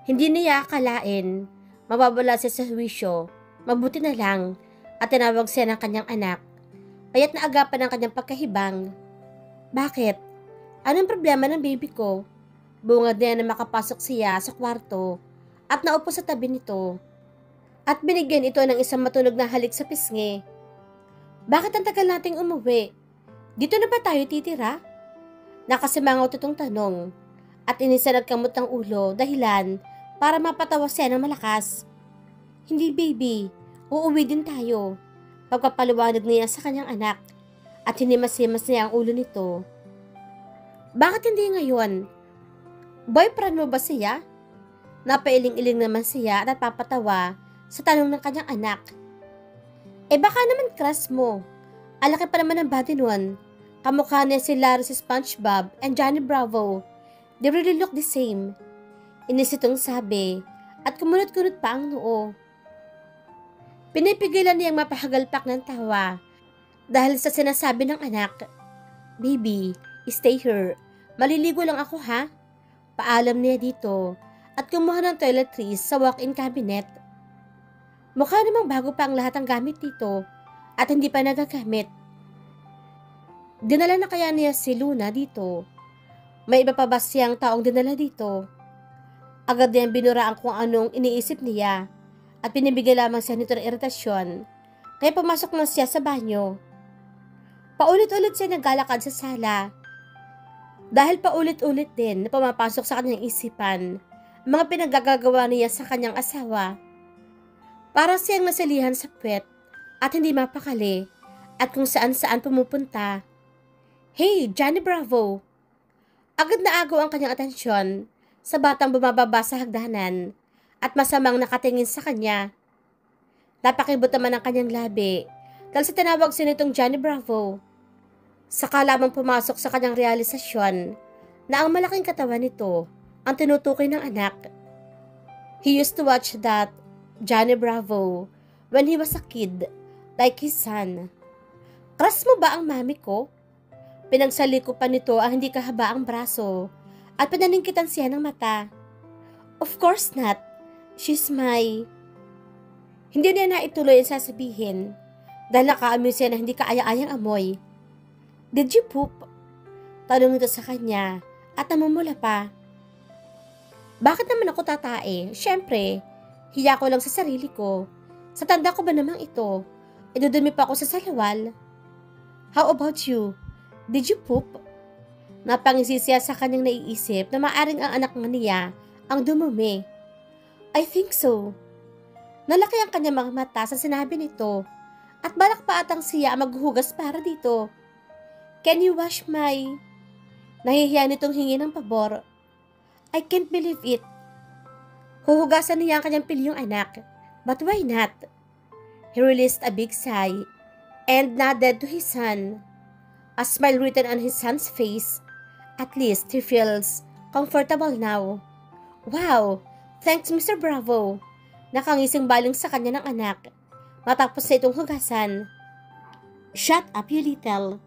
Hindi niya akalain, mababala siya sa huwisyo, mabuti na lang, at tinawag siya ng kanyang anak, kaya't naagapan ang kanyang pagkahibang. Bakit? Anong problema ng baby ko? Bungad niya na makapasok siya sa kwarto at naupo sa tabi nito at binigyan ito ng isang matunog na halik sa pisngi. Bakit ang tagal nating umuwi? Dito na ba tayo titira? Nakasimangaw itong tanong at inisan at kamot ng ulo dahilan para mapatawa siya ng malakas. Hindi baby, uuwi din tayo. Pagpapaliwanag niya sa kanyang anak at hinimas-himas niya ang ulo nito. Bakit hindi ngayon? Boyfriend mo ba siya? Napailing-iling naman siya at papatawa sa tanong ng kanyang anak. Baka naman crush mo. Alaki pa naman ang body nun. Kamukha niya si Larry si SpongeBob and Johnny Bravo. They really look the same. Inis itong sabi at kumunot-kunot pa ang noo. Pinipigilan niyang mapahagalpak ng tawa dahil sa sinasabi ng anak. Baby, stay here. Maliligo lang ako ha? Paalam niya dito at kumuha ng toiletries sa walk-in cabinet. Mukha namang bago pa ang lahat ng gamit dito at hindi pa nagagamit. Dinala na kaya niya si Luna dito? May iba pa ba siyang taong dinala dito? Agad niyang binuraan kung anong iniisip niya at pinibigay lamang siya nito ng iritasyon kaya pumasok na siya sa banyo. Paulit-ulit siya naglalakad sa sala dahil paulit-ulit din na pumapasok sa kanyang isipan mga pinagagagawa niya sa kanyang asawa. Para siyang nasalihan sa puwet at hindi mapakali at kung saan-saan pumupunta. Hey, Johnny Bravo! Agad na agaw ang kanyang atensyon sa batang bumababa sa hagdanan at masamang nakatingin sa kanya. Napakibot naman ang kanyang labi dahil sa tinawag siya nitong Johnny Bravo. Saka lamang pumasok sa kanyang realisasyon na ang malaking katawan nito ang tinutukoy ng anak. He used to watch that Johnny Bravo when he was a kid, like his son. Crush mo ba ang mami ko? Pinagsaliko pa nito ang hindi kahabaang braso at pinaningkitan siya ng mata. Of course not. She's my... Hindi niya na ituloy ang sasabihin dahil nakaamoy siya na hindi kaaya-ayang amoy. Did you poop? Tanong nito sa kanya at namumula pa. Bakit naman ako tatae? Siyempre, hiya ko lang sa sarili ko. Sa tanda ko ba namang ito? Idudumi pa ako sa salawal. How about you? Did you poop? Napangisi siya sa kanyang naiisip na maaring ang anak niya ang dumumi. I think so. Nalaki ang kanyang mga mata sa sinabi nito at balak pa atang siya maghuhugas para dito. Can you wash my... Nahihiya nitong hingi ng pabor. I can't believe it. Huhugasan niya ang kanyang pilyong anak. But why not? He released a big sigh and nodded to his son. A smile written on his son's face. At least he feels comfortable now. Wow! Thanks, Mr. Bravo. Nakangising baling sa kanya ng anak. Matapos sa itong hugasan. Shut up, you little.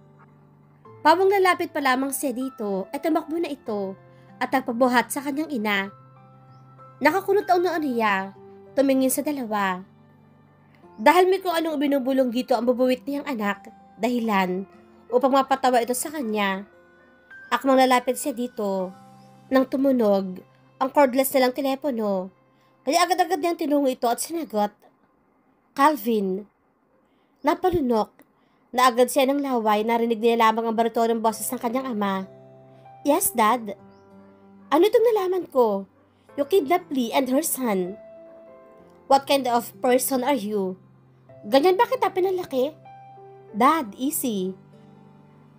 Pawang lalapit pa lamang siya dito ay tumakbo na ito at nagpabuhat sa kanyang ina. Nakakunot ang noon niya, tumingin sa dalawa. Dahil may kung anong binubulong dito ang bubuwit niyang anak, dahilan upang mapatawa ito sa kanya. Akmang lalapit siya dito nang tumunog ang cordless nilang telepono, kaya agad-agad niyang tinungo ito at sinagot. Calvin. Napalunok na agad siya ng laway, narinig niya lamang ang baritonong boses ng kanyang ama. Yes, Dad. Ano itong nalaman ko? You kidnapped Lee and her son. What kind of person are you? Ganyan ba kita pinalaki? Dad, easy.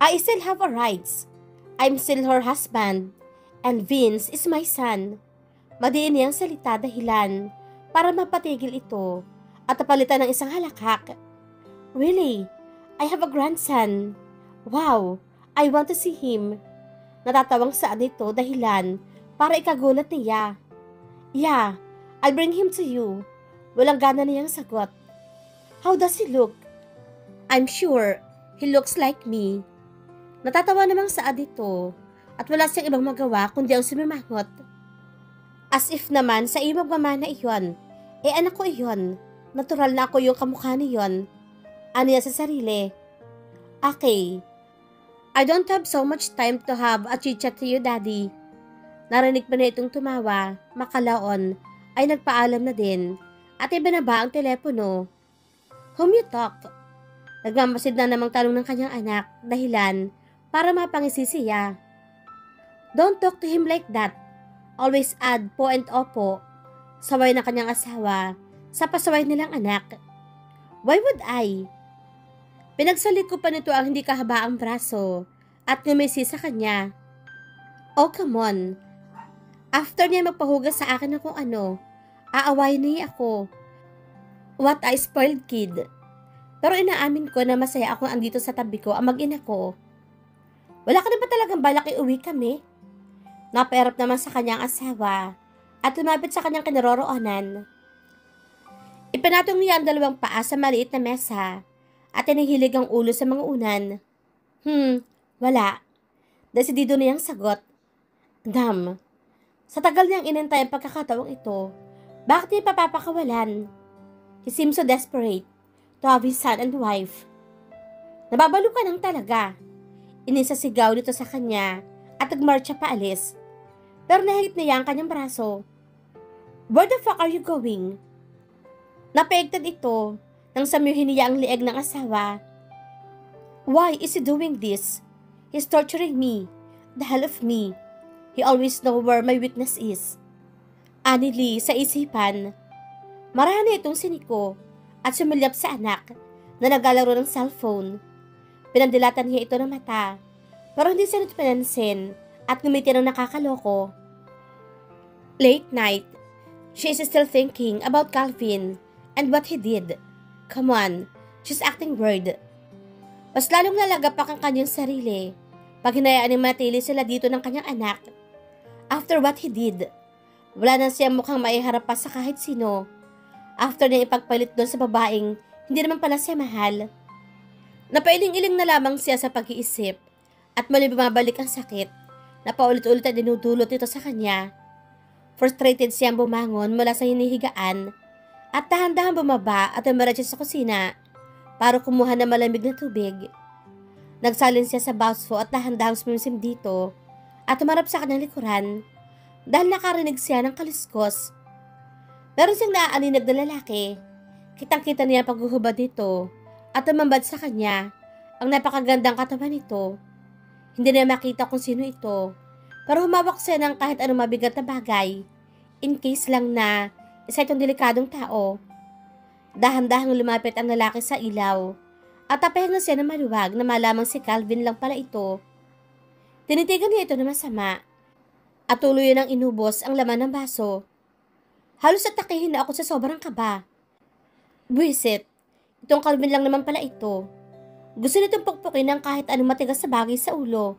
I still have a rights. I'm still her husband. And Vince is my son. Madiin niyang salita dahilan para mapatigil ito at napalitan ng isang halakhak. Really? I have a grandson. Wow, I want to see him. Natatawang saan ito dahilan para ikagulat niya. Yeah, I'll bring him to you. Walang gana niyang sagot. How does he look? I'm sure he looks like me. Natatawa namang saad ito at wala siyang ibang magawa kundi ang sumimangot. As if naman sa imong mamana iyon. Anak ko iyon. Natural na ako yung kamukha niyon. Ano niya sa sarili? Okay. I don't have so much time to have a chit-chat to you, Daddy. Narinig pa na itong tumawa, makalaon, ay nagpaalam na din, at ibinaba ang telepono. Whom you talk? Nagmamasid na namang tanong ng kanyang anak, dahilan, para mapangisi siya. Don't talk to him like that. Always add po and opo. Saway na kanyang asawa, sa pasaway nilang anak. Why would I? Pinagsalit ko pa nito ang hindi kahabaang braso at ngumisi sa kanya. Oh, come on. After niya magpahugas sa akin ng kung ano, aawayin niya ako. What a spoiled kid. Pero inaamin ko na masaya akong andito sa tabi ko ang mag-ina ko. Wala ka na ba talagang balak iuwi kami? Napaerap naman sa kanyang asawa at lumapit sa kanyang kinaroroonan. Ipinatong niya ang dalawang paa sa maliit na mesa at inihilig ang ulo sa mga unan. Wala. Desidido niyang sagot. Damn. Sa tagal niyang inintay ang pagkakataong ito, bakit niya papapakawalan? He seems so desperate to have his son and wife. Nababalo ka nang talaga. Inisasigaw nito sa kanya at nagmarcha paalis. Pero nahigit niya ang kanyang braso. Where the fuck are you going? Napaigtad ito nang samyuhin niya ang lieg ng asawa. Why is he doing this? He's torturing me. The hell of me. He always know where my weakness is. Anili sa isipan. Marami itong siniko at sumilyap sa anak na naglalaro ng cellphone. Pinandilatan niya ito ng mata pero hindi siya nito pinansin at ngumiti ng nakakaloko. Late night. She is still thinking about Calvin and what he did. Come on, she's acting weird. Mas lalong nalagapak ang kanyang sarili pag hinayaan ng matili sila dito ng kanyang anak. After what he did, wala na siya mukhang maiharap pa sa kahit sino. After niya ipagpalit doon sa babaeng hindi naman pala siya mahal. Napailing-iling na lamang siya sa pag-iisip at muli bumabalik ang sakit na paulit-ulit na dinudulot nito sa kanya. Frustrated siyang bumangon mula sa hinihigaan at dahan-dahan bumaba at umaradya sa kusina para kumuha ng malamig na tubig. Nagsalin siya sa bausfo at dahan-dahang sumimsim dito at umarap sa kanyang likuran dahil nakarinig siya ng kaliskos. Meron siyang naaaninag na lalaki. Kitang-kita niya ang paghuhubad nito at umambad sa kanya ang napakagandang katawan nito. Hindi niya makita kung sino ito, pero humawak siya ng kahit anong mabigat na bagay in case lang na isa itong delikadong tao. Dahan-dahang lumapit ang lalaki sa ilaw at napahinga siya ng maluwag na malamang si Calvin lang pala ito. Tinitigan niya ito na masama at tuloy nang inubos ang laman ng baso. Halos atakihin na ako sa sobrang kaba. Buwisit, itong Calvin lang naman pala ito. Gusto nitong pukpukin ng kahit anong matigas sa bagay sa ulo.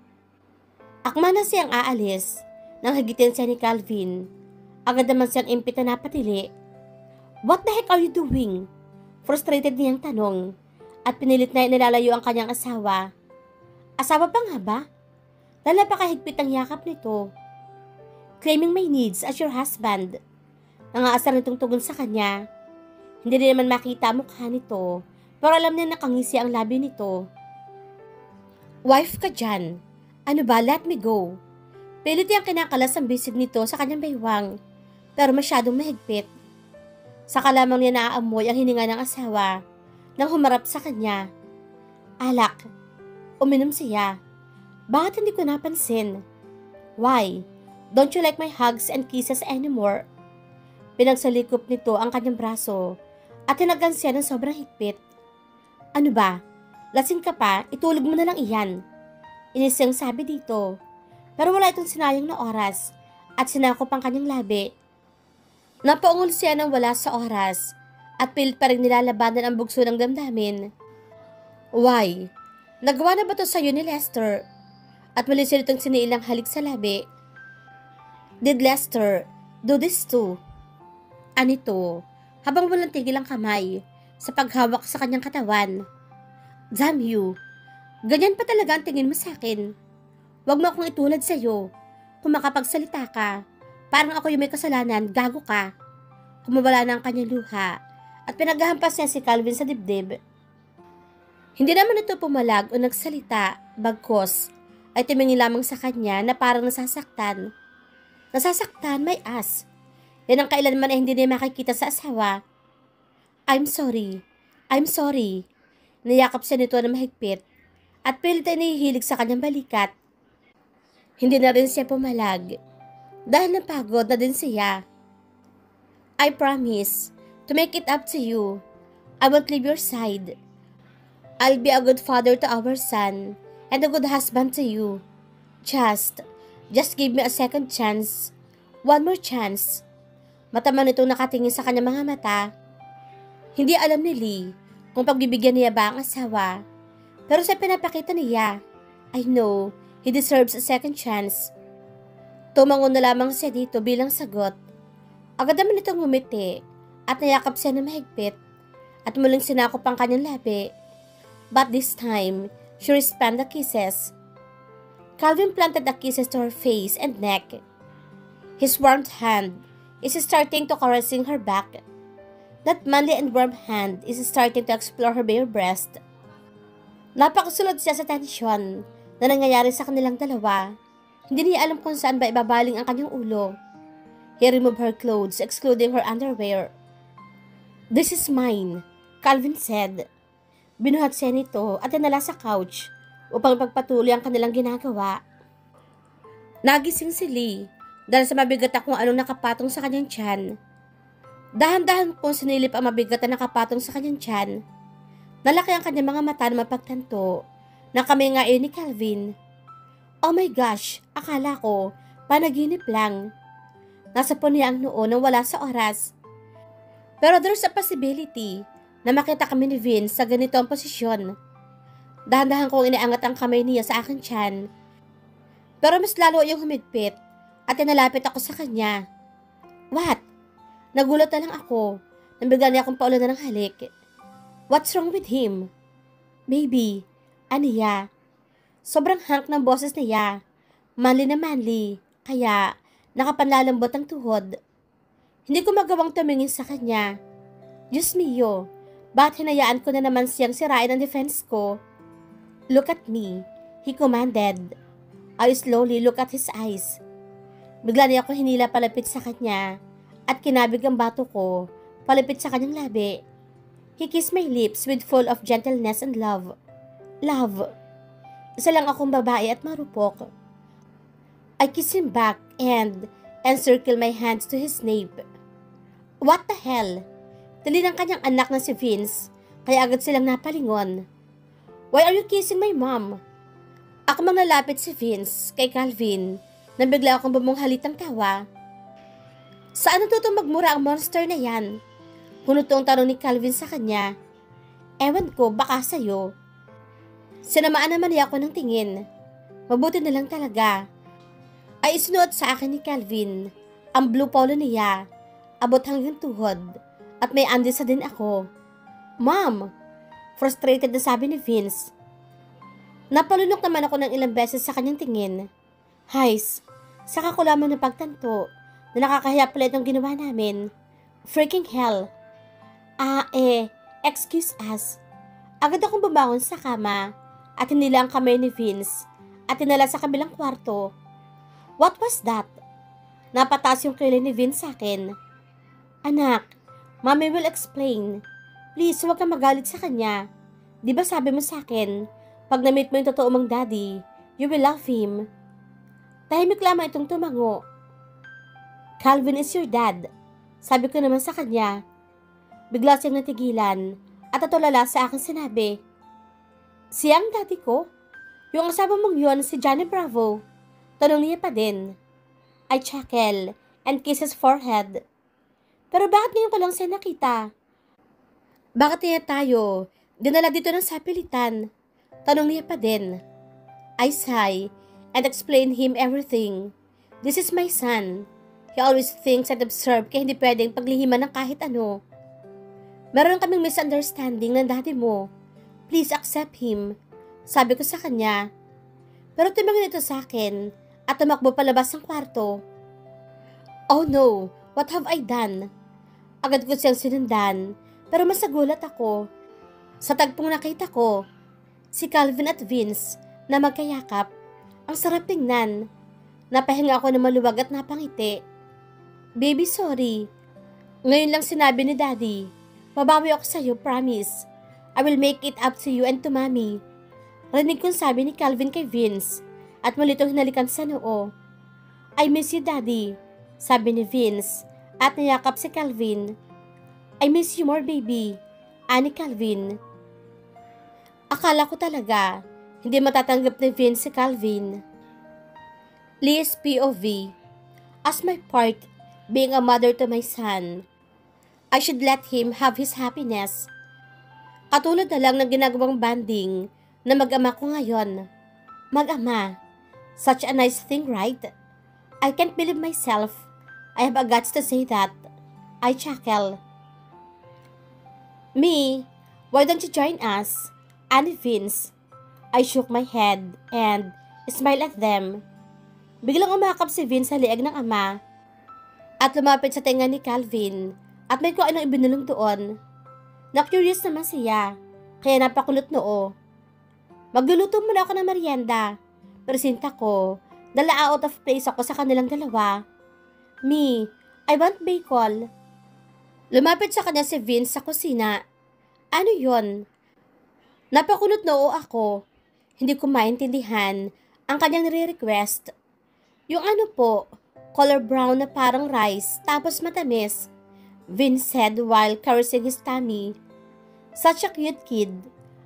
Akma na siyang aalis nang hagitin siya ni Calvin. Agad naman siyang impit na napatili. What the heck are you doing? Frustrated niyang tanong at pinilit na inilalayo ang kanyang asawa. Asawa pa nga ba? Napakahigpit ang yakap nito. Claiming my needs as your husband. Nangaasar nitong tugon sa kanya. Hindi rin naman makita ang mukha nito, pero alam niya nakangisi ang labi nito. Wife ka dyan. Ano ba? Let me go. Pilit niyang kinakalas ang bisig nito sa kanyang baywang, pero masyadong mahigpit. Saka lamang niya naaamoy ang hininga ng asawa nang humarap sa kanya. Alak. Uminom siya. Bakit hindi ko napansin? Why? Don't you like my hugs and kisses anymore? Pinagsalikop nito ang kanyang braso at tinagan siya ng sobrang higpit. Ano ba? Lasing ka pa, itulog mo na lang iyan. Inis siyang sabi dito. Pero wala itong sinayang na oras at sinakop ang kanyang labi. Napaungol siya ng wala sa oras at pilit pa rin nilalabanan ang bugso ng damdamin. Why? Nagawa na ba to sa'yo ni Lester? At muli siya itong siniilang halik sa labi. Did Lester do this too? Anito, habang walang tigil ang kamay sa paghawak sa kanyang katawan. Damn you! Ganyan pa talaga ang tingin mo sa akin. Huwag mo akong itulad sa'yo. Kung makapagsalita ka, Parang ako yung may kasalanan, gago ka. Kumawala na ang kanyang luha at pinaghahampas niya si Calvin sa dibdib. Hindi naman ito pumalag o nagsalita, bagkos ay tumingin lamang sa kanya na parang nasasaktan. Nasasaktan, may as. Yan ang kailanman ay hindi niya makikita sa asawa. I'm sorry. Niyakap siya nito na mahigpit at pilit ay nahihilig sa kanyang balikat. Hindi na rin siya pumalag dahil napagod na din siya. I promise to make it up to you. I won't leave your side. I'll be a good father to our son and a good husband to you. Just give me a second chance. One more chance. Mataman itong nakatingin sa kanyang mga mata. Hindi alam ni Lee kung pagbibigyan niya ba ang asawa. Pero sa pinapakita niya, I know he deserves a second chance. Tumango na lamang siya dito bilang sagot. Agad naman itong ngumiti at nayakap siya na mahigpit at muling sinakop ang kanyang labi. But this time, she responded the kisses. Calvin planted the kisses to her face and neck. His warm hand is starting to caressing her back. That manly and warm hand is starting to explore her bare breast. Napakasulod siya sa tensyon na nangyayari sa kanilang dalawa. Hindi niya alam kung saan ba ibabaling ang kanyang ulo. He removed her clothes, excluding her underwear. This is mine, Calvin said. Binuhat siya nito at dinala sa couch upang pagpatuloy ang kanilang ginagawa. Nagising si Lee dahil sa mabigat na kung anong nakapatong sa kanyang tiyan. Dahan-dahan kong sinilip ang mabigat na nakapatong sa kanyang tiyan. Nalaki ang kanyang mga mata na mapagtanto na kami nga ni Calvin. Oh my gosh, akala ko panaginip lang. Nasa po niya ang noo nang wala sa oras. Pero there's a possibility na makita kami ni Vince sa ganitong posisyon. Dahan-dahan kong iniangat ang kamay niya sa aking tiyan. Pero mas lalo yung humigpit at inalapit ako sa kanya. What? Nagulat na lang ako nang bigla niya akong paulanan ng halik. What's wrong with him? Baby, aniya. Sobrang hank ng boses niya. Manly na manly, kaya nakapanlalambot ang tuhod. Hindi ko magawang tumingin sa kanya. Diyos mio, bakit hinayaan ko na naman siyang sirain ang defense ko? Look at me, he commanded. I slowly look at his eyes. Bigla niya ako hinila palapit sa kanya at kinabig ang bato ko palapit sa kanyang labi. He kissed my lips with full of gentleness and love. Love. Isa lang akong babae at marupok. I kissed him back and encircled my hands to his nape. What the hell? Dali ng kanyang anak na si Vince, kaya agad silang napalingon. Why are you kissing my mom? Ako mang nalapit si Vince kay Calvin nang bigla akong bumunghalit ng tawa. Saan natutong magmura ang monster na yan? Punuto ang tanong ni Calvin sa kanya. Ewan ko, baka sa'yo. Sinamaan naman niya ako ng tingin. Mabuti na lang talaga. Ay isinuot sa akin ni Calvin ang blue polo niya, abot hanggang tuhod. At may andisa din ako. Mom! Frustrated na sabi ni Vince. Napalunok naman ako ng ilang beses sa kanyang tingin. Hays, saka ko lamang napagtanto na nakakahiya pala itong ginawa namin. Freaking hell. Excuse us. Agad akong bumangon sa kama at hinila ang kamay ni Vince at tinala sa kabilang kwarto. What was that? Napataas yung kilay ni Vince sa akin. Anak, Mommy will explain. Please, huwag kang magalit sa kanya. Di ba sabi mo sa akin, pag na-meet mo yung totoo mong daddy, you will love him. Tahimik lamang itong tumango. Calvin is your dad. Sabi ko naman sa kanya. Bigla siyang natigilan at natulala sa akin sinabi. Siya ang daddy ko? Yung asawa mong yun si Johnny Bravo. Tanong niya pa din. I chuckle and kiss his forehead. Pero bakit ngayon ko lang siya nakita? Bakit niya tayo dinala dito ng sapilitan? Tanong niya pa din. I sigh and explain him everything. This is my son. He always thinks and observe kaya hindi pwedeng paglihiman ng kahit ano. Meron kaming misunderstanding ng daddy mo. Please accept him. Sabi ko sa kanya. Pero tumingin ito sa akin at tumakbo palabas ng kwarto. Oh no, what have I done? Agad ko siyang sinundan, pero mas nagulat ako. Sa tagpong nakita ko, si Calvin at Vince na magkayakap. Ang sarap tingnan. Napahinga ako ng maluwag at napangiti. Baby, sorry. Ngayon lang sinabi ni Daddy. Babawi ako sa'yo, promise. I will make it up to you and to Mommy. Rinig kong sabi ni Calvin kay Vince at malitong hinalikan sa noo. I miss you, Daddy, sabi ni Vince at niyakap si Calvin. I miss you more, baby, ani Calvin. Akala ko talaga hindi matatanggap ni Vince si Calvin. Lee's POV. As my part, being a mother to my son, I should let him have his happiness. Katulad na lang ng ginagawang banding na mag-ama ko ngayon. Mag-ama. Such a nice thing, right? I can't believe myself. I have a guts to say that. I chuckle. Me, why don't you join us? Ani Vince. I shook my head and smiled at them. Biglang umakap si Vince sa lieg ng ama at lumapit sa tenga ni Calvin at may kung anong ibinulong doon. Na-curious naman siya, kaya napakulot noo. Magluluto muna ako ng merienda. Presinta ko, dala out of place ako sa kanilang dalawa. Me, I want bacon. Lumapit sa kanya si Vince sa kusina. Ano yon? Napakulot noo ako. Hindi ko maintindihan ang kanyang nire-request. Yung ano po, color brown na parang rice tapos matamis. Vince said while caressing his tummy. Such a cute kid.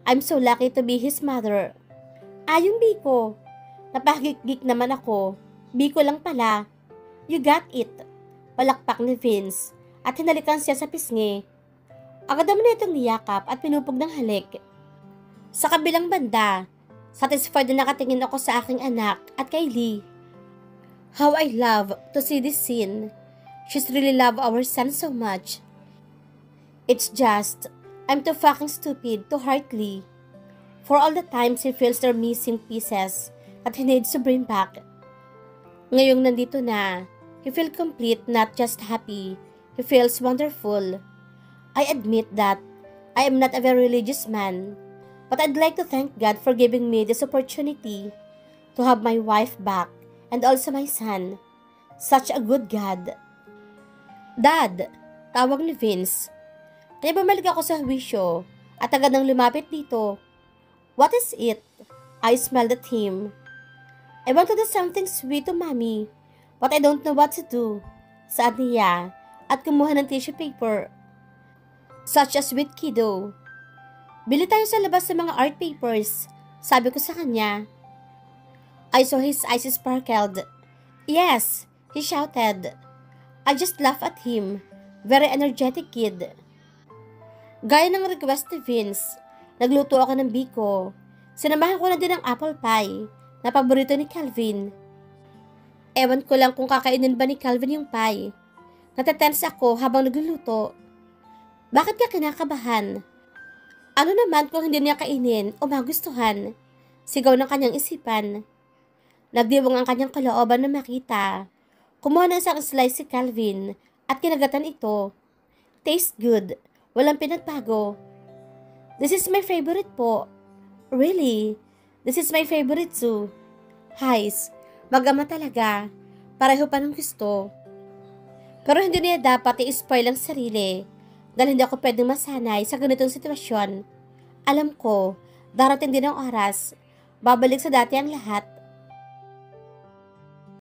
I'm so lucky to be his mother. Yung Biko. Napahagik-gik naman ako. Biko lang pala. You got it. Palakpak ni Vince at hinalikan siya sa pisngi. Agad naman na itong niyakap at pinupog ng halik. Sa kabilang banda, satisfied na nakatingin ako sa aking anak at kay Lee. How I love to see this scene. She's really love our son so much. It's just, I'm too fucking stupid to hurt Lee. For all the times he feels their missing pieces that he needs to bring back. Ngayong nandito na, he feels complete, not just happy. He feels wonderful. I admit that I am not a very religious man, but I'd like to thank God for giving me this opportunity to have my wife back and also my son. Such a good God. Dad, tawag ni Vince. Kaya bumalik ako sa wisyo at agad nang lumapit dito. What is it? I smiled at him. I want to do something sweet to Mommy, but I don't know what to do. Saad niya at kumuha ng tissue paper. Such a sweet kiddo. Bili tayo sa labas ng mga art papers, sabi ko sa kanya. I saw his eyes sparkled. Yes, he shouted. I just laughed at him. Very energetic kid. Gaya ng request ni Vince, nagluto ako ng biko. Sinamahan ko na din ng apple pie na paborito ni Calvin. Ewan ko lang kung kakainin ba ni Calvin yung pie. Natatense ako habang nagluluto. Bakit ka kinakabahan? Ano naman kung hindi niya kainin o magustuhan? Sigaw ng kanyang isipan. Nagdiwang ang kanyang kalooban na makita. Kumuha ng isang slice si Calvin at kinagatan ito. Taste good. Walang pinagbago. This is my favorite po. Really? This is my favorite too. Hays, mag-ama talaga. Pareho pa ng gusto. Pero hindi niya dapat i-spoil ang sarili dahil hindi ako pwedeng masanay sa ganitong sitwasyon. Alam ko, darating din ang oras. Babalik sa dati ang lahat.